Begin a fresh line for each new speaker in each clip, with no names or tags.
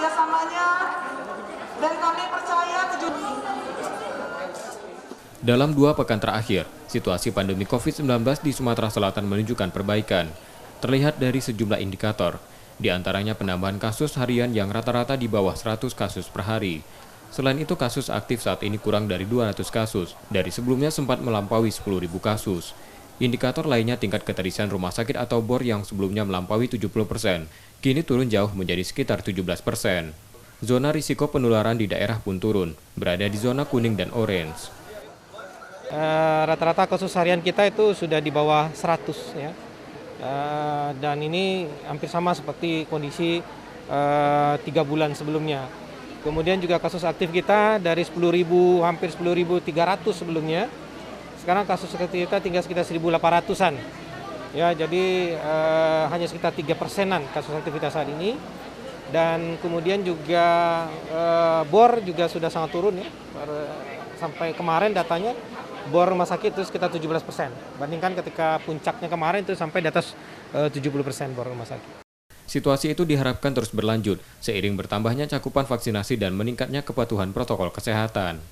kerjasamanya dan kami percaya
Dalam 2 pekan terakhir, situasi pandemi COVID-19 di Sumatera Selatan menunjukkan perbaikan. Terlihat dari sejumlah indikator, di antaranya penambahan kasus harian yang rata-rata di bawah 100 kasus per hari. Selain itu, kasus aktif saat ini kurang dari 200 kasus, dari sebelumnya sempat melampaui 10.000 kasus. Indikator lainnya tingkat keterisian rumah sakit atau BOR yang sebelumnya melampaui 70%, kini turun jauh menjadi sekitar 17%. Zona risiko penularan di daerah pun turun, berada di zona kuning dan orange.
Rata-rata kasus harian kita itu sudah di bawah 100 ya. Dan ini hampir sama seperti kondisi 3 bulan sebelumnya. Kemudian juga kasus aktif kita dari 10.000 hampir 10.300 sebelumnya. Sekarang kasus aktif kita tinggal sekitar 1.800-an. Ya, jadi hanya sekitar 3%-an kasus aktivitas saat ini. Dan kemudian juga BOR juga sudah sangat turun ya. Sampai kemarin datanya BOR rumah sakit itu sekitar 17%. Bandingkan ketika puncaknya kemarin itu sampai di atas 70% BOR rumah sakit.
Situasi itu diharapkan terus berlanjut seiring bertambahnya cakupan vaksinasi dan meningkatnya kepatuhan protokol kesehatan.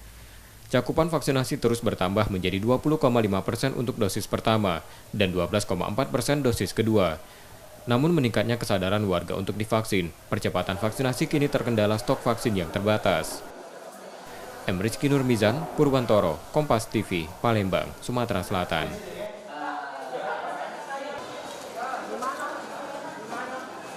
Cakupan vaksinasi terus bertambah menjadi 20,5% untuk dosis pertama dan 12,4% dosis kedua. Namun meningkatnya kesadaran warga untuk divaksin, percepatan vaksinasi kini terkendala stok vaksin yang terbatas. M. Rizky Nurmizan, Purwantoro, Kompas TV, Palembang, Sumatera Selatan.